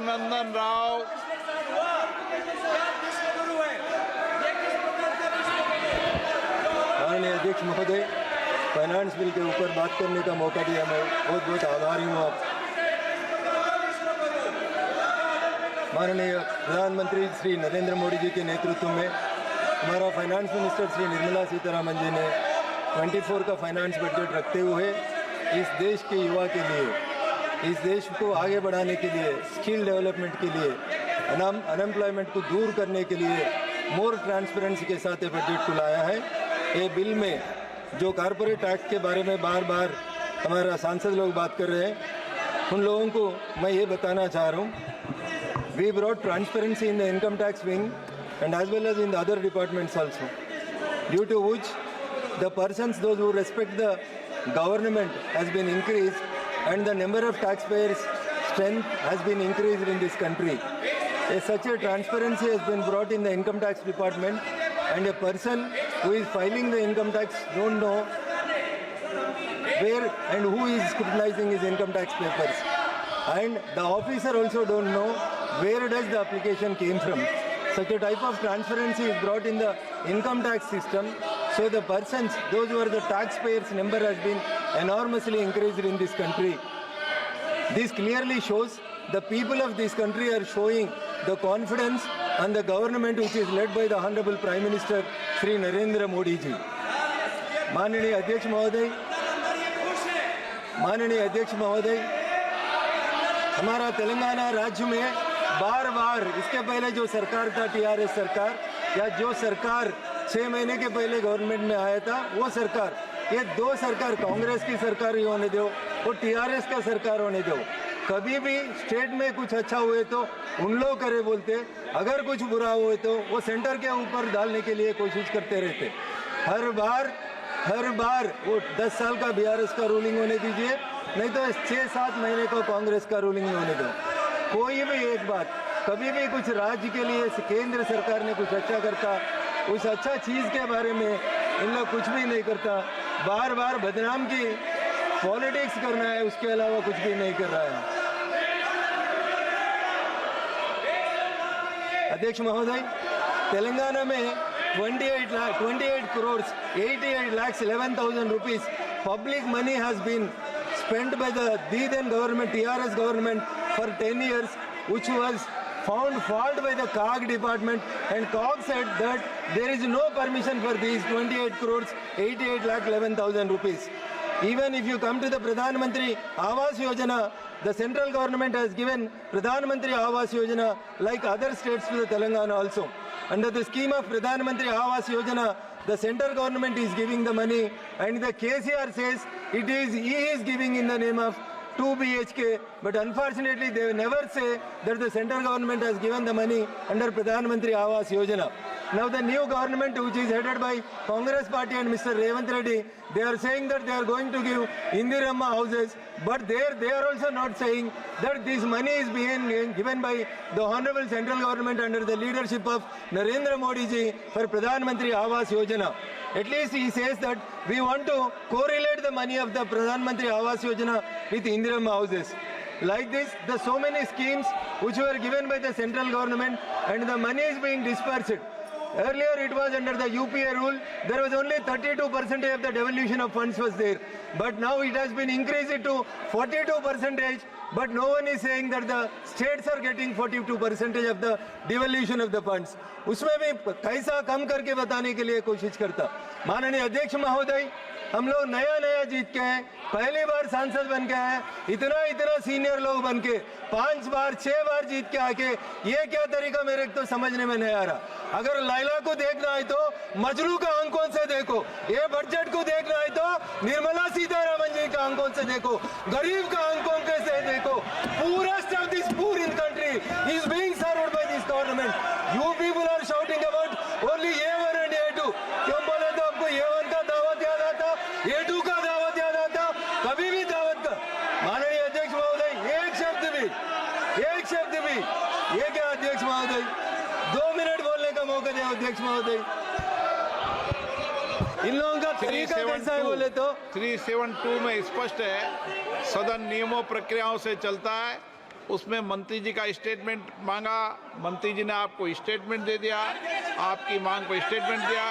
रघुनंदन राव। माननीय अध्यक्ष महोदय, फाइनेंस बिल के ऊपर बात करने का मौका दिया, मैं बहुत बहुत आभारी हूँ आप। माननीय प्रधानमंत्री श्री नरेंद्र मोदी जी के नेतृत्व में हमारा फाइनेंस मिनिस्टर श्री निर्मला सीतारमण जी ने 24 का फाइनेंस बजट रखते हुए इस देश के युवा के लिए, इस देश को आगे बढ़ाने के लिए, स्किल डेवलपमेंट के लिए, अनएम्प्लॉयमेंट को दूर करने के लिए मोर ट्रांसपेरेंसी के साथ ये बजट को लाया है। ये बिल में जो कॉर्पोरेट टैक्स के बारे में बार बार हमारा सांसद लोग बात कर रहे हैं, उन लोगों को मैं ये बताना चाह रहा हूँ, we brought transparency in the income tax wing and as well as in the other departments also, due to which the persons, those who respect the government, has been increased and the number of taxpayers strength has been increased in this country. Such a transparency has been brought in the income tax department, and a person who is filing the income tax don't know where and who is scrutinizing his income tax papers, and the officer also don't know where does the application came from. Such a type of transparency is brought in the income tax system, so the persons, those who are the taxpayers number has been enormously increased in this country. This clearly shows the people of this country are showing the confidence on the government which is led by the Honorable Prime Minister Shri Narendra Modi ji. माननीय अध्यक्ष महोदय, हमारा तेलंगाना राज्य में बार बार इसके पहले जो सरकार था, टीआरएस सरकार, या जो सरकार 6 महीने के पहले गवर्नमेंट में आया था, वो सरकार, ये दो सरकार, कांग्रेस की सरकार ही होने दो और टीआरएस का सरकार होने दो, कभी भी स्टेट में कुछ अच्छा हुए तो उन लोग करे बोलते, अगर कुछ बुरा हुए तो वो सेंटर के ऊपर डालने के लिए कोशिश करते रहते। हर बार वो 10 साल का बीआरएस का रूलिंग होने दीजिए, नहीं तो 6-7 महीने को कांग्रेस का रूलिंग होने दो। कोई भी एक बात, कभी भी कुछ राज्य के लिए केंद्र सरकार ने कुछ अच्छा करता, उस अच्छा चीज़ के बारे में इन लोग कुछ भी नहीं करता, बार बार बदनाम की पॉलिटिक्स करना है, उसके अलावा कुछ भी नहीं कर रहा है। अध्यक्ष महोदय, तेलंगाना में 28 crores 88 lakhs 11,000 rupees public money has been spent by the then government, TRS government, for 10 years, which was found fault by the CAG department, and CAG said that there is no permission for these 28 crores 88 lakh 11,000 rupees. Even if you come to the Pradhan Mantri Awas Yojana, the central government has given Pradhan Mantri Awas Yojana like other states to the Telangana also. Under the scheme of Pradhan Mantri Awas Yojana, the central government is giving the money, and the KCR says he is giving in the name of 2 BHK, but unfortunately they never say that the central government has given the money under Pradhan Mantri Awas Yojana. Now the new government, which is headed by Congress party and Mr. Revanth Reddy, they are saying that they are going to give Indiramma houses, but they are also not saying that this money is being given by the honorable central government under the leadership of Narendra Modi ji for Pradhan Mantri Awas Yojana. At least he says that we want to correlate the money of the Pradhan Mantri Awas Yojana with Indiramma houses. Like this, there are so many schemes which were given by the central government and the money is being dispersed. Earlier it was under the UPA rule, there was only 32% of the devolution of funds was there. But now it has been increased to 42%, but no one is saying that the states are getting 42% of the devolution of the funds. उसमें भी कैसा कम करके बताने के लिए कोशिश करता। माननीय अध्यक्ष महोदय, हम लोग नया जीत के हैं, पहली बार सांसद बन के हैं, इतना सीनियर लोग बन के 5 बार 6 बार जीत के आके ये क्या तरीका मेरे तो समझने में नहीं आ रहा। अगर लैला को देखना है तो मजरू का आंकों से देखो, ये बजट को देखना है तो निर्मला सीतारमण जी का आंकों से देखो, गरीब का आंकों से देखो। पूरा stuff this poor in country is being served by this government. You people are shouting about only A1 and A2। क्यों बोले तो आपको A1 का दावत याद आता, A2 का दावत याद आता, कभी भी दावत का। माननीय अध्यक्ष महोदय, एक शब्द भी, ये क्या अध्यक्ष महोदय, 2 मिनट बोलने का मौका दिया अध्यक्ष महोदय। इन लोगों का तरीका कैसा है बोले तो 372 में स्पष्ट है, सदन नियमों प्रक्रियाओं से चलता है उसमें मंत्री जी का स्टेटमेंट मांगा, मंत्री जी ने आपको स्टेटमेंट दे दिया, आपकी मांग को स्टेटमेंट दिया।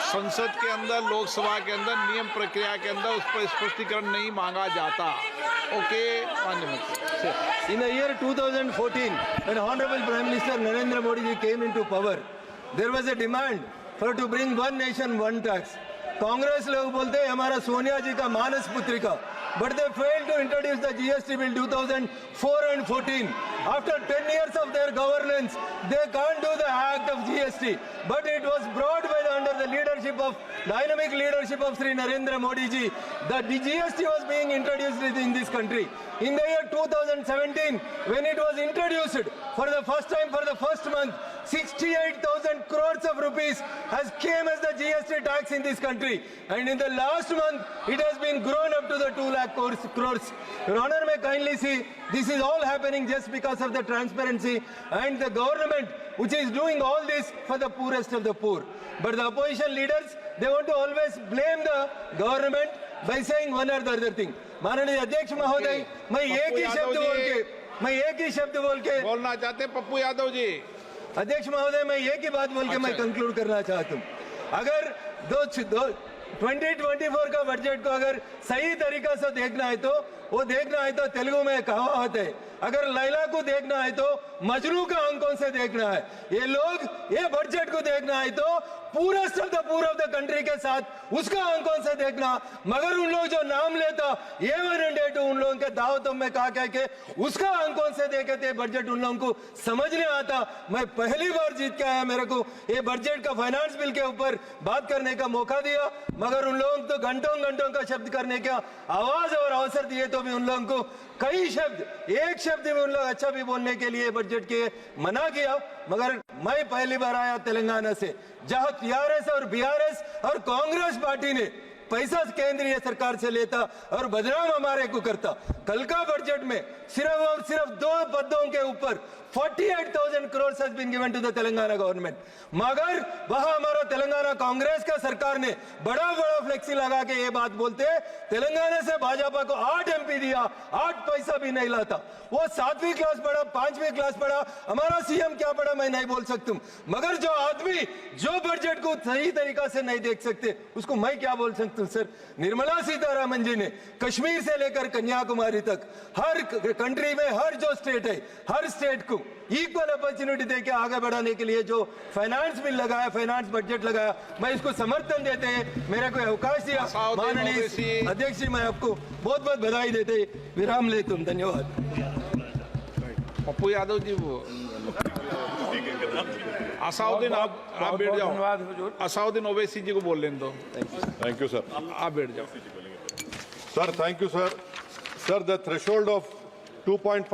संसद के अंदर, लोकसभा के अंदर, नियम प्रक्रिया के अंदर उस पर स्पष्टीकरण नहीं मांगा जाता। ओके, माननीय मंत्री। In the year 2014, when Honorable Prime Minister Narendra Modi ji came into power, there was a demand for to bring one nation, one tax. Congress लोग बोलते हैं हमारा सोनिया जी का मानस पुत्रिका, but they failed to introduce the GST bill 2004 and 14. After 10 years of their governance, they can't do the act of GST, but it was brought by under the leadership of dynamic leadership of Sri Narendra Modi ji. The GST was being introduced in this country. In the year 2017, when it was introduced for the first time, for the first month, 68,000 crores of rupees has came as the GST tax in this country, and in the last month it has been grown up to the 2 lakh crores. Your Honor, may kindly see, this is all happening just because of the transparency and the government which is doing all this for the poorest of the poor. But the opposition leaders, they want to always blame the government by saying one or the other thing. माननीय अध्यक्ष महोदय, मैं एक ही शब्द बोल के बोलना चाहते हैं पप्पू यादव जी। अध्यक्ष महोदय, मैं एक ही बात बोल के मैं कंक्लूड करना चाहता हूँ। अगर 2024 का बजट को अगर सही तरीका से देखना है तो वो देखना है तो तेलुगु में कहावत है, अगर लैला को देखना है तो मजनू का आंखों से देखना है। ये लोग ये बजट को देखना है तो पूरा पूर ऑफ द कंट्री के साथ उसका आंखों से देखना, मगर उन लोग जो नाम लेता ये 1 उन लोगों के दावतों में कहा के उसका आंखों से देखे थे बजट उन लोगों को समझ नहीं आता। मैं पहली बार जीत के आया, मेरे को ये बजट का फाइनेंस बिल के ऊपर बात करने का मौका दिया, मगर उन लोगों को घंटों का शब्द करने का आवाज और अवसर दिए तो भी उन लोगों को कई शब्द, एक शब्द में उन लोग अच्छा भी बोलने के लिए बजट के मना किया। मगर मैं पहली बार आया तेलंगाना से, जहां टीआरएस और बीआरएस और कांग्रेस पार्टी ने पैसा केंद्रीय सरकार से लेता और बदनाम हमारे को करता। कल का बजट में सिर्फ और सिर्फ 2 पदों के ऊपर 48,000 crores has been given to the Telangana government, मगर वहां हमारा तेलंगाना कांग्रेस का सरकार ने बड़ा फ्लेक्सी लगा के ये बात बोलते तेलंगाना से भाजपा को 8 MP दिया, 8 पैसा भी नहीं लाता। वो 7वीं क्लास पढ़ा, 5वीं क्लास पढ़ा, हमारा सीएम क्या पढ़ा मैं नहीं बोल सकता, मगर जो आदमी जो बजट को सही तरीका से नहीं देख सकते उसको मैं क्या बोल सकता हूं। सर, निर्मला सीतारामन जी ने कश्मीर से लेकर कन्याकुमारी तक हर कंट्री में हर जो स्टेट है, हर स्टेट को इक्वल अपॉर्चुनिटी देके आगे बढ़ाने के लिए जो फाइनेंस बिल लगाया, फाइनेंस बजट लगाया, मैं इसको समर्थन देते हैं। मेरे को अवकाश दिया माननीय अध्यक्ष जी, मैं आपको बहुत बहुत बधाई देते विराम लेता हूं। धन्यवाद। पप्पू यादव जी, वो असाउद्दीन आप बैठ जाओ, असाउद्दीन ओवैसी जी को बोल लेने दो। थैंक यू सर, आप बैठ जाओ sir. Thank you sir. Sir, the threshold of 2.5